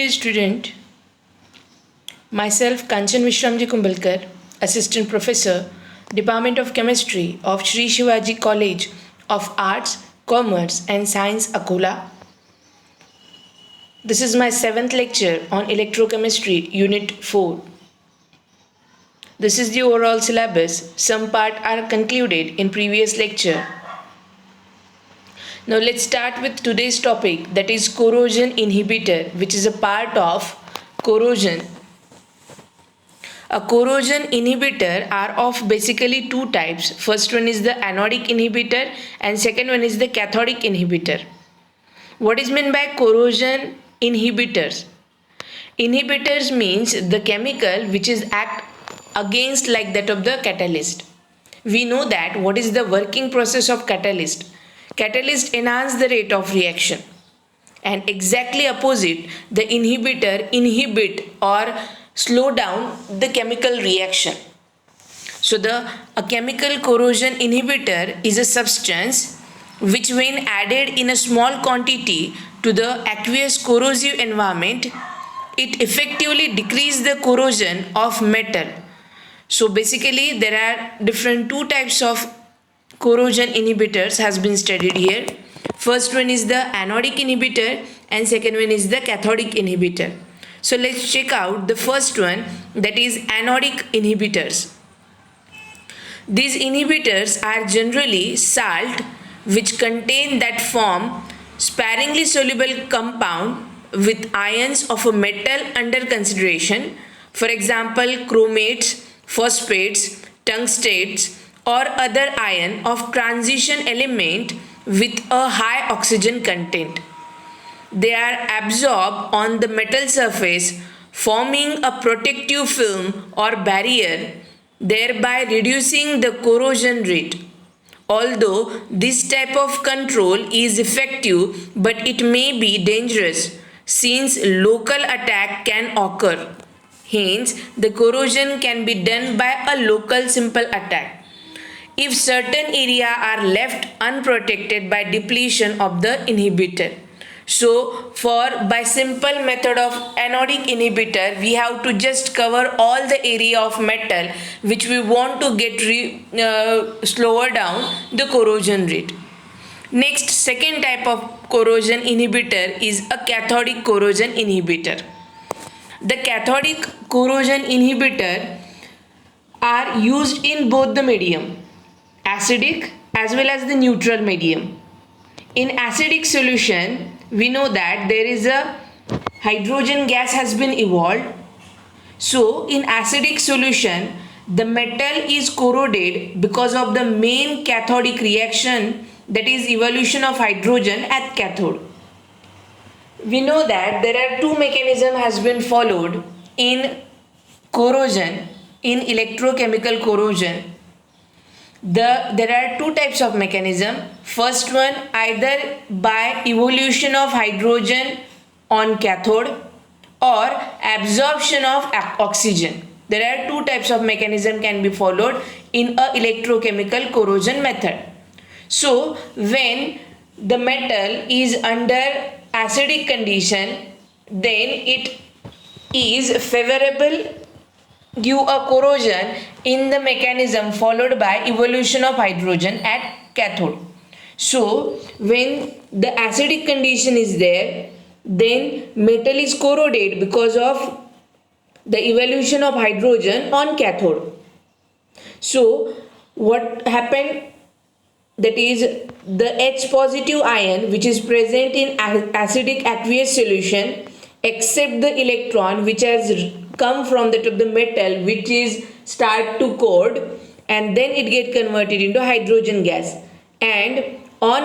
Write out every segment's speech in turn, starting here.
dear student, myself Kanchan Vishramji Kumbalkar, Assistant Professor, Department of Chemistry of Sri Shivaji College of Arts, Commerce and Science, Akola. This is my 7th lecture on Electrochemistry, Unit 4. This is the overall syllabus. Some part are concluded in previous lecture. Now let's start with today's topic, that is corrosion inhibitor, which is a part of corrosion. A corrosion inhibitor are of basically two types. First one is the anodic inhibitor and second one is the cathodic inhibitor. What is meant by corrosion inhibitors? Inhibitors means the chemical which is act against like that of the catalyst. We know that what is the working process of catalyst. Catalyst enhance the rate of reaction and exactly opposite, the inhibitor inhibit or slow down the chemical reaction. So a chemical corrosion inhibitor is a substance which when added in a small quantity to the aqueous corrosive environment, it effectively decreases the corrosion of metal. So basically there are different two types of corrosion inhibitors has been studied here. First one is the anodic inhibitor and second one is the cathodic inhibitor. So let's check out the first one, that is anodic inhibitors. These inhibitors are generally salt which contain that form sparingly soluble compound with ions of a metal under consideration, for example chromates, phosphates, tungstates or other ion of transition element with a high oxygen content. They are absorbed on the metal surface, forming a protective film or barrier, thereby reducing the corrosion rate. Although this type of control is effective, but it may be dangerous since local attack can occur. Hence, the corrosion can be done by a local simple attack if certain areas are left unprotected by depletion of the inhibitor. So by simple method of anodic inhibitor, we have to just cover all the area of metal which we want to get slower down the corrosion rate. Next, second type of corrosion inhibitor is a cathodic corrosion inhibitor. The cathodic corrosion inhibitor are used in both the medium, acidic as well as the neutral medium. In acidic solution, we know that there is a hydrogen gas has been evolved. So in acidic solution, the metal is corroded because of the main cathodic reaction, that is evolution of hydrogen at cathode. We know that there are two mechanisms has been followed in corrosion, in electrochemical corrosion. There are two types of mechanism. First one, either by evolution of hydrogen on cathode or absorption of oxygen. There are two types of mechanism can be followed in a electrochemical corrosion method. So when the metal is under acidic condition, then it is favorable give a corrosion in the mechanism followed by evolution of hydrogen at cathode. So when the acidic condition is there, then metal is corroded because of the evolution of hydrogen on cathode. So what happened, that is the H positive ion which is present in acidic aqueous solution accept the electron which has come from that of the metal which is start to corrode, and then it get converted into hydrogen gas, and on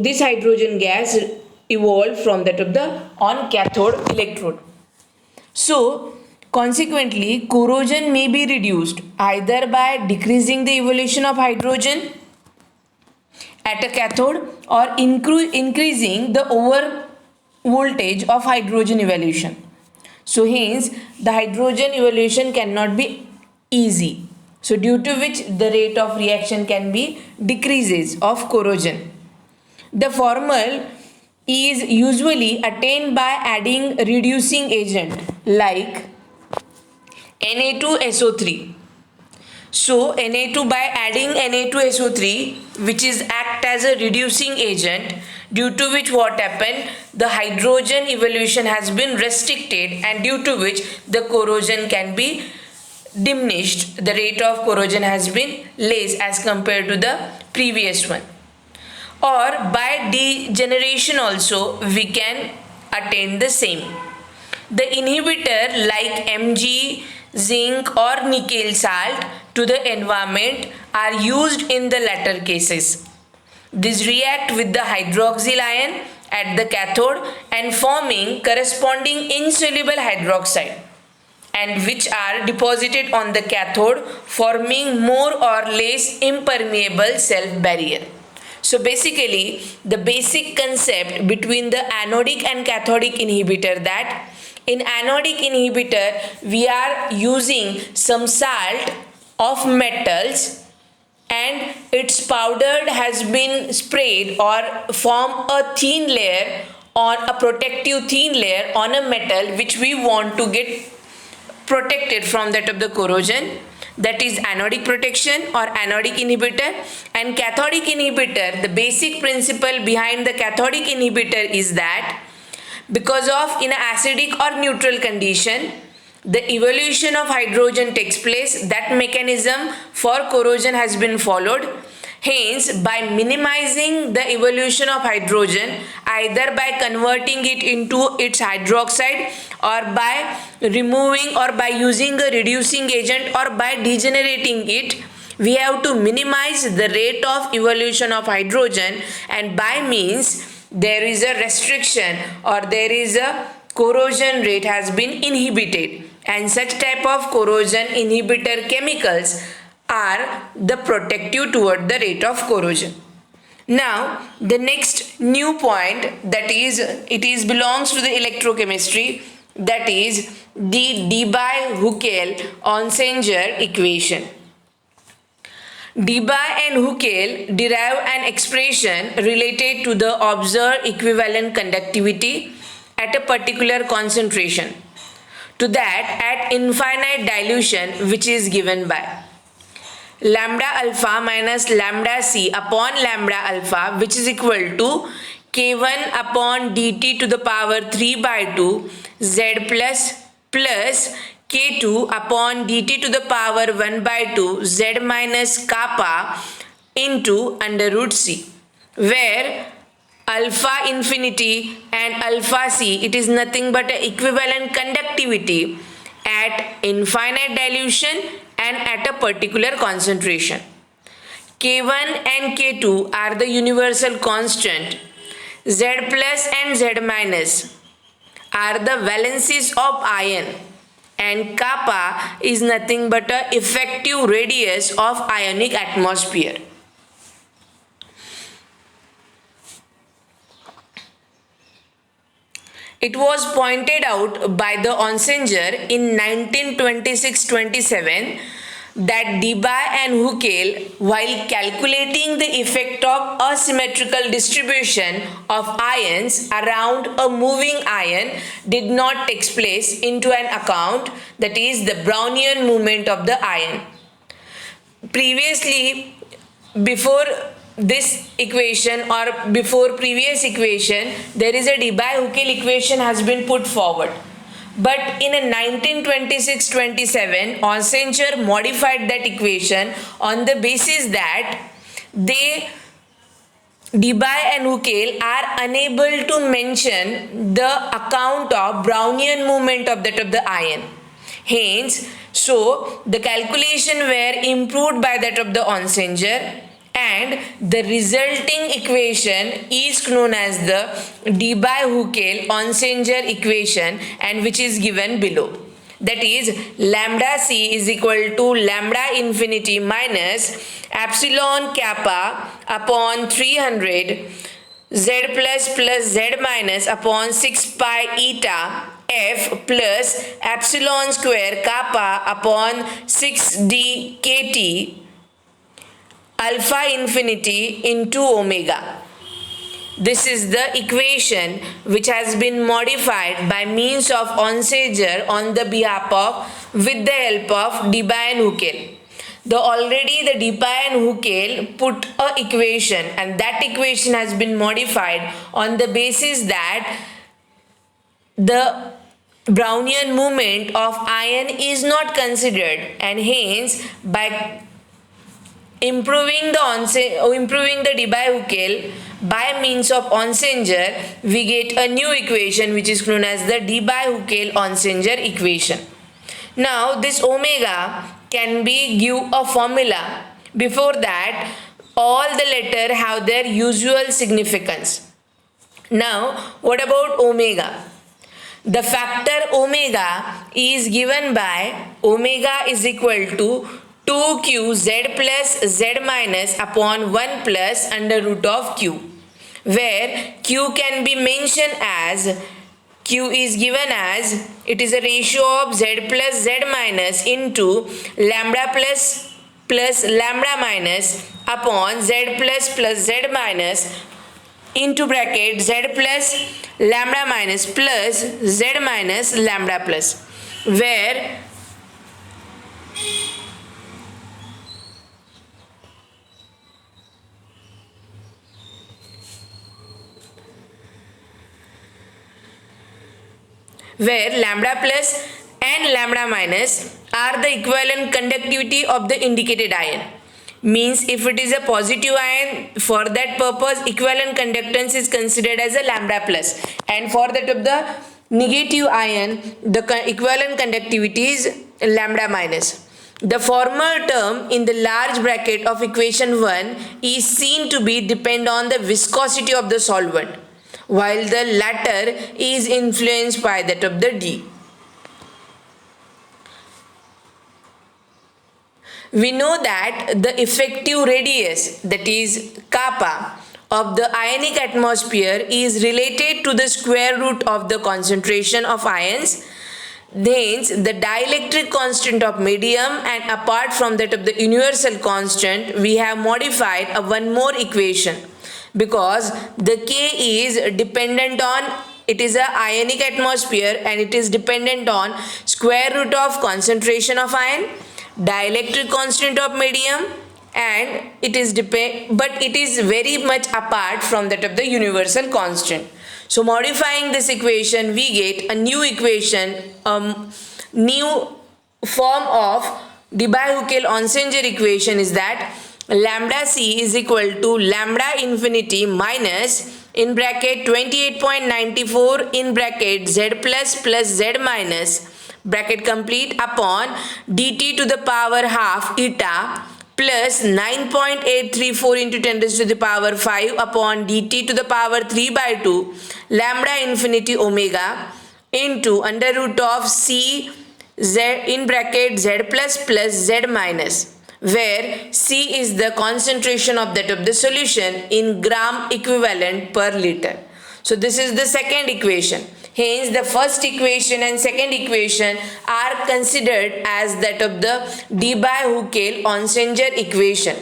this hydrogen gas evolved from that of the on cathode electrode. So consequently corrosion may be reduced either by decreasing the evolution of hydrogen at a cathode or increasing the over voltage of hydrogen evolution. So hence the hydrogen evolution cannot be easy. So due to which the rate of reaction can be decreases of corrosion. The formal is usually attained by adding reducing agent like Na2SO3. So Na2, by adding Na2SO3, which is act as a reducing agent, due to which what happened, the hydrogen evolution has been restricted, and due to which the corrosion can be diminished. The rate of corrosion has been less as compared to the previous one. Or by degeneration also we can attain the same. The inhibitor like Mg, zinc or nickel salt to the environment are used in the latter cases. These react with the hydroxyl ion at the cathode and forming corresponding insoluble hydroxide, and which are deposited on the cathode, forming more or less impermeable self barrier. So basically the basic concept between the anodic and cathodic inhibitor, that in anodic inhibitor we are using some salt of metals and its powder has been sprayed or form a thin layer, on a protective thin layer on a metal which we want to get protected from that of the corrosion. That is anodic protection or anodic inhibitor. And cathodic inhibitor, the basic principle behind the cathodic inhibitor is that because of in an acidic or neutral condition the evolution of hydrogen takes place, that mechanism for corrosion has been followed. Hence, by minimizing the evolution of hydrogen, either by converting it into its hydroxide or by removing or by using a reducing agent or by degenerating it, we have to minimize the rate of evolution of hydrogen, and by means there is a restriction or there is a corrosion rate has been inhibited, and such type of corrosion inhibitor chemicals are the protective toward the rate of corrosion. Now the next new point, that is it is belongs to the electrochemistry, that is the Debye-Huckel-Onsager equation. Debye and Huckel derive an expression related to the observed equivalent conductivity at a particular concentration to that at infinite dilution, which is given by lambda alpha minus lambda c upon lambda alpha, which is equal to k1 upon dt to the power 3 by 2 z plus k2 upon dt to the power 1 by 2 z minus kappa into under root c, where alpha infinity and alpha c, it is nothing but a equivalent conductivity at infinite dilution and at a particular concentration. K1 and K2 are the universal constant. Z plus and Z minus are the valencies of ion, and kappa is nothing but a effective radius of ionic atmosphere. It was pointed out by the Onsager in 1926-27 that Debye and Huckel, while calculating the effect of asymmetrical distribution of ions around a moving ion, did not take place into an account, that is the Brownian movement of the ion. Previously, before this equation or before previous equation, there is a Debye-Huckel equation has been put forward. But in a 1926-27, Onsager modified that equation on the basis that Debye and Huckel are unable to mention the account of Brownian movement of that of the ion. Hence, so the calculation were improved by that of the Onsager, and the resulting equation is known as the Debye-Huckel-Onsager equation, and which is given below. That is lambda c is equal to lambda infinity minus epsilon kappa upon 300 z plus z minus upon 6 pi eta f plus epsilon square kappa upon 6d kt alpha infinity into omega. This is the equation which has been modified by means of Onsager on the behalf of with the help of Debye and Huckel. The Debye and Huckel put a equation, and that equation has been modified on the basis that the Brownian movement of ion is not considered, and hence by improving the Debye-Huckel by means of Onsager, we get a new equation which is known as the Debye-Huckel-Onsager equation. Now this omega can be give a formula. Before that, all the letters have their usual significance. Now what about omega? The factor omega is given by omega is equal to 2q z plus z minus upon 1 plus under root of q, where q can be mentioned as q is given as it is a ratio of z plus z minus into lambda plus lambda minus upon z plus z minus into bracket z plus lambda minus plus z minus lambda plus, where lambda plus and lambda minus are the equivalent conductivity of the indicated ion. Means if it is a positive ion, for that purpose equivalent conductance is considered as a lambda plus, and for that of the negative ion the equivalent conductivity is lambda minus. The former term in the large bracket of equation 1 is seen to be depend on the viscosity of the solvent, while the latter is influenced by that of the D. We know that the effective radius, that is kappa, of the ionic atmosphere is related to the square root of the concentration of ions. Hence, the dielectric constant of medium, and apart from that of the universal constant, we have modified one more equation, because the K is dependent on, it is a ionic atmosphere and it is dependent on square root of concentration of ion, dielectric constant of medium, and it is but it is very much apart from that of the universal constant. So modifying this equation, we get a new equation, new form of Debye-Huckel-Onsager equation is that lambda c is equal to lambda infinity minus in bracket 28.94 in bracket z plus z minus bracket complete upon dt to the power half eta plus 9.834 into 10 raised to the power 5 upon dt to the power 3 by 2 lambda infinity omega into under root of c z in bracket z plus z minus, where C is the concentration of that of the solution in gram equivalent per liter. So this is the second equation. Hence the first equation and second equation are considered as that of the Debye-Huckel-Onsager equation.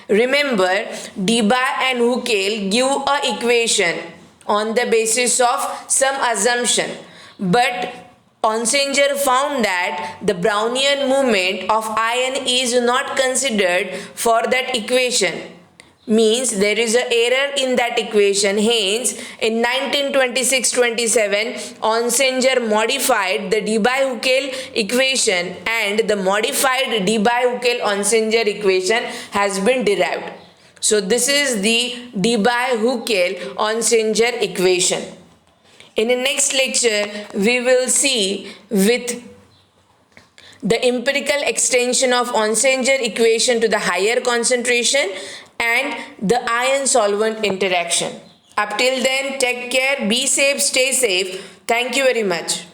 Remember, Debye and Huckel give a equation on the basis of some assumption, but Onsager found that the Brownian movement of ion is not considered for that equation. Means there is an error in that equation. Hence, in 1926-27, Onsager modified the Debye-Huckel equation, and the modified Debye-Huckel-Onsager equation has been derived. So this is the Debye-Huckel-Onsager equation. In the next lecture, we will see with the empirical extension of Onsager equation to the higher concentration and the ion solvent interaction. Up till then, take care, be safe, stay safe. Thank you very much.